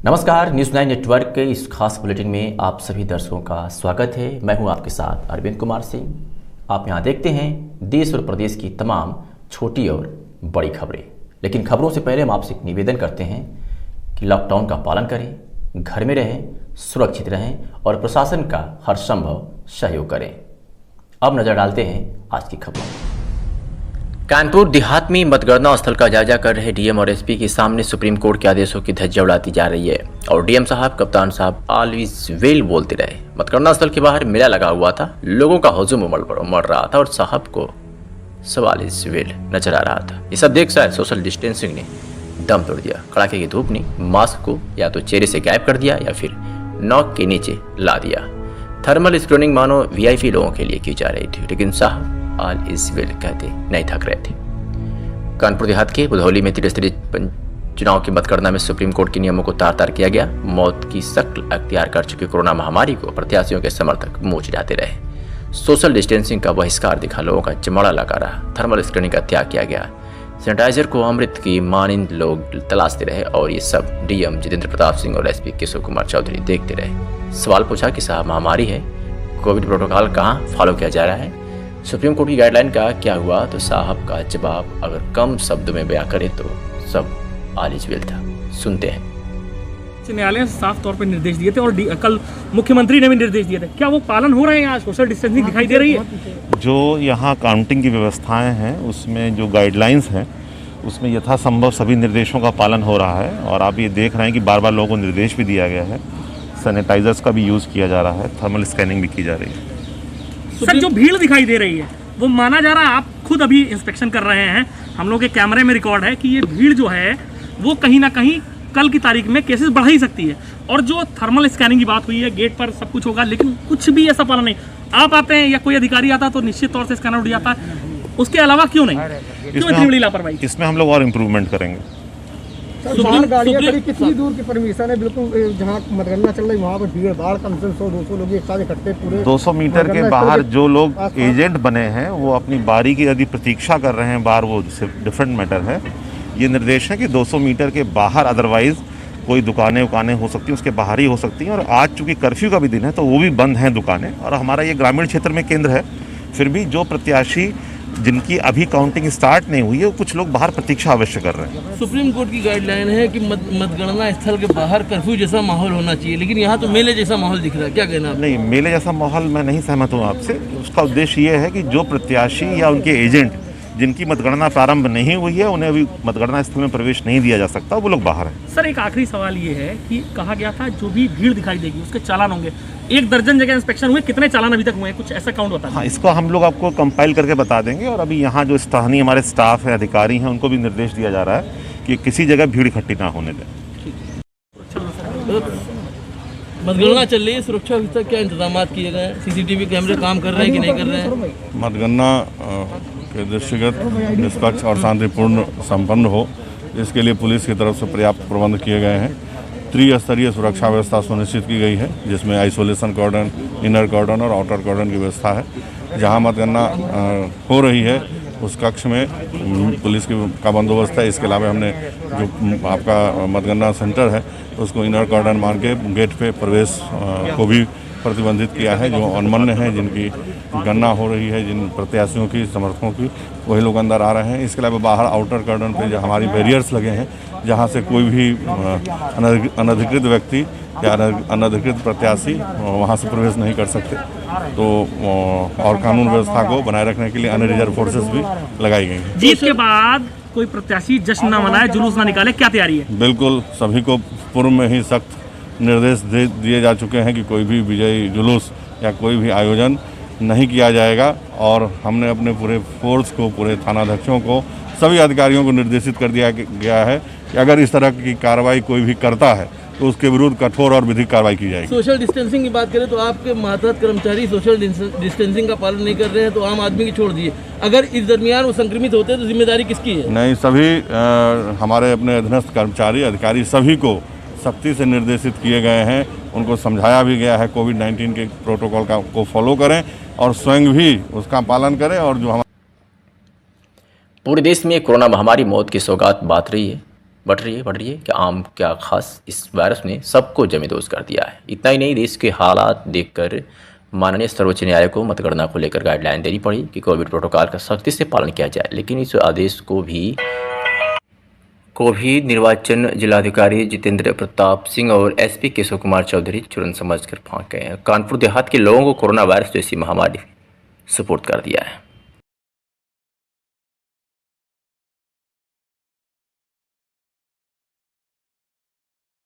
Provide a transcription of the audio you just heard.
नमस्कार, news 9 network के इस खास बुलेटिन में आप सभी दर्शकों का स्वागत है। मैं हूं आपके साथ अरविंद कुमार सिंह। आप यहां देखते हैं देश और प्रदेश की तमाम छोटी और बड़ी खबरें। लेकिन खबरों से पहले हम आपसे एक निवेदन करते हैं कि लॉकडाउन का पालन करें, घर में रहें, सुरक्षित रहें और प्रशासन का हर संभव सहयोग करें। अब नजर डालते हैं आज की खबरों। कानपुर देहात में मतगणना स्थल का जायजा कर रहे डीएम और एसपी के सामने सुप्रीम कोर्ट के आदेशों की धज्जियां उड़ाती जा रही है और डीएम साहब, कप्तान साहब ऑल इज वेल बोलते रहे। मतगणना स्थल के बाहर मेला लगा हुआ था, लोगों का हुजूम उमड़ रहा था और साहब को ऑल इज वेल नजर आ रहा था। ये सब देख शायद सोशल डिस्टेंसिंग ने दम तोड़ दिया। कड़ाके की धूप ने मास्क को या तो चेहरे से गायब कर दिया या फिर नौक के नीचे ला दिया। थर्मल स्क्रीनिंग मानो वीआईपी लोगों के लिए की जा रही थी, लेकिन साहब ऑल इज वेल कहते नहीं थक रहे थे। कानपुर देहात के बुधौली में त्रिस्तरीय चुनाव की मतगणना में सुप्रीम कोर्ट के नियमों को तार तार किया गया। मौत की शक्ल अख्तियार कर चुकी कोरोना महामारी को प्रत्याशियों के समर्थक मुंह चिढ़ाते रहे। सोशल डिस्टेंसिंग का बहिष्कार दिखा, लोगों का जमाड़ा लगा रहा। थर्मल स्क्रीनिंग का त्याग किया गया। सैनिटाइजर को अमृत की मानिंद लोग तलाशते रहे और ये सब डीएम जितेंद्र प्रताप सिंह और एसपी केशव कुमार चौधरी देखते रहे। सवाल पूछा कि साहब महामारी है, कोविड प्रोटोकॉल कहाँ फॉलो किया जा रहा है, सुप्रीम कोर्ट की गाइडलाइन का क्या हुआ? तो साहब का जवाब अगर कम शब्दों में बयां करें तो सब ऑल इज वेल था। सुनते हैं। न्यायालय ने साफ तौर पर निर्देश दिए थे और कल मुख्यमंत्री ने भी निर्देश दिए थे, क्या वो पालन हो रहे हैं? आज सोशल डिस्टेंसिंग दिखाई दे रही है? जो यहाँ काउंटिंग की व्यवस्थाएं हैं उसमें जो गाइडलाइंस हैं उसमें यथासंभव सभी निर्देशों का पालन हो रहा है और आप ये देख रहे हैं कि बार बार लोगों को निर्देश भी दिया गया है। सैनिटाइजर्स का भी यूज़ किया जा रहा है, थर्मल स्कैनिंग भी की जा रही है। सर, जो भीड़ दिखाई दे रही है वो माना जा रहा है, आप खुद अभी इंस्पेक्शन कर रहे हैं, हम लोग के कैमरे में रिकॉर्ड है कि ये भीड़ जो है वो कहीं ना कहीं कल की तारीख में केसेस बढ़ा ही सकती है। और जो थर्मल स्कैनिंग की बात हुई है, गेट पर सब कुछ होगा, लेकिन कुछ भी ऐसा पालन नहीं। आप आते हैं या कोई अधिकारी आता तो निश्चित तौर से स्कैनर उठ जाता है, उसके अलावा क्यों नहीं? क्यों इतनी बड़ी लापरवाही? इसमें हम लोग और इम्प्रूवमेंट करेंगे। कितनी दूर की परमिशन है? बिल्कुल जहाँ मतगणना चल रही वहाँ पर भीड़ भाड़ कम से 100-200 लोग एक साथ इकट्ठे पूरे 200 मीटर के बाहर जो लोग एजेंट बने हैं वो अपनी बारी की यदि प्रतीक्षा कर रहे हैं बाहर, वो डिफरेंट मैटर है। ये निर्देश है कि 200 मीटर के बाहर, अदरवाइज कोई दुकानें हो सकती हैं, उसके बाहर ही हो सकती हैं। और आज चूँकि कर्फ्यू का भी दिन है तो वो भी बंद हैं दुकानें। और हमारा ये ग्रामीण क्षेत्र में केंद्र है, फिर भी जो प्रत्याशी जिनकी अभी काउंटिंग स्टार्ट नहीं हुई है, कुछ लोग बाहर प्रतीक्षा अवश्य कर रहे हैं। सुप्रीम कोर्ट की गाइडलाइन है कि मतगणना स्थल के बाहर कर्फ्यू जैसा माहौल होना चाहिए, लेकिन यहाँ तो मेले जैसा माहौल दिख रहा है, क्या कहना आप? नहीं, मेले जैसा माहौल मैं नहीं सहमत हूँ आपसे। उसका उद्देश्य ये है कि जो प्रत्याशी या उनके एजेंट जिनकी मतगणना प्रारंभ नहीं हुई है उन्हें अभी मतगणना स्थल में प्रवेश नहीं दिया जा सकता, वो लोग बाहर हैं। सर, एक आखिरी सवाल ये है कि कहा गया था जो भी भीड़ दिखाई देगी उसके चालान होंगे। 1 दर्जन जगह इंस्पेक्शन हुए, कितने चालान अभी तक हुए हैं? कुछ ऐसा काउंट होता है? हाँ, इसको हम लोग आपको कंपाइल करके बता देंगे। और अभी यहाँ जो स्थानीय हमारे स्टाफ है, अधिकारी हैं, उनको भी निर्देश दिया जा रहा है कि किसी जगह भीड़ इकट्ठी ना होने दें। मतगणना चल रही है, सुरक्षा व्यवस्था क्या इंतजाम किए गए हैं? सीसीटीवी कैमरे काम कर रहे हैं कि नहीं कर रहे हैं? मतगणना के दृष्टिगत निष्पक्ष और शांतिपूर्ण संपन्न हो, इसके लिए पुलिस की तरफ से पर्याप्त प्रबंध किए गए हैं। त्रिस्तरीय सुरक्षा व्यवस्था सुनिश्चित की गई है, जिसमें आइसोलेशन कॉर्डन, इनर कॉर्डन और आउटर कॉर्डन की व्यवस्था है। जहां मतगणना हो रही है उस कक्ष में पुलिस का बंदोबस्त है। इसके अलावा हमने जो आपका मतगणना सेंटर है उसको इनर कॉर्डन मान के गेट पे प्रवेश को भी प्रतिबंधित किया है। जो अनमन्य हैं, जिनकी गणना हो रही है, जिन प्रत्याशियों की, समर्थकों की, वही लोग अंदर आ रहे हैं। इसके अलावा बाहर आउटर कॉर्डन पे जो हमारी बैरियर्स लगे हैं, जहां से कोई भी अनधिकृत व्यक्ति या अनधिकृत प्रत्याशी वहां से प्रवेश नहीं कर सकते। तो और कानून व्यवस्था को बनाए रखने के लिए अन्य रिजर्व फोर्सेस भी लगाई गई हैं। जीत के बाद कोई प्रत्याशी जश्न न मनाए, जुलूस न निकाले, क्या तैयारी है? बिल्कुल, सभी को पूर्व में ही सख्त निर्देश दिए जा चुके हैं कि कोई भी विजयी जुलूस या कोई भी आयोजन नहीं किया जाएगा। और हमने अपने पूरे फोर्स को, पूरे थानाध्यक्षों को, सभी अधिकारियों को निर्देशित कर दिया गया है कि अगर इस तरह की कार्रवाई कोई भी करता है तो उसके विरुद्ध कठोर और विधिक कार्रवाई की जाएगी। सोशल डिस्टेंसिंग की बात करें तो आपके मातहत कर्मचारी सोशल डिस्टेंसिंग का पालन नहीं कर रहे हैं, तो आम आदमी की छोड़ दिए, अगर इस दरमियान वो संक्रमित होते हैं तो जिम्मेदारी किसकी है? नहीं, सभी हमारे अपने अधीनस्थ कर्मचारी, अधिकारी सभी को सख्ती से निर्देशित किए गए हैं। उनको समझाया भी गया है कोविड-19 के प्रोटोकॉल को फॉलो करें और स्वयं भी उसका पालन करें। और जो पूरे देश में कोरोना महामारी मौत की सौगात बांट रही है। बढ़ रही है कि आम क्या खास इस वायरस ने सबको जमींदोज कर दिया है। इतना ही नहीं, देश के हालात देखकर माननीय सर्वोच्च न्यायालय को मतगणना को लेकर गाइडलाइन देनी पड़ी कि कोविड प्रोटोकॉल का सख्ती से पालन किया जाए, लेकिन इस आदेश को भी निर्वाचन जिलाधिकारी जितेंद्र प्रताप सिंह और एसपी केशव कुमार चौधरी तुरंत समझकर फांक गए हैं। कानपुर देहात के लोगों को कोरोना वायरस जैसी महामारी सुपुर्द कर दिया है।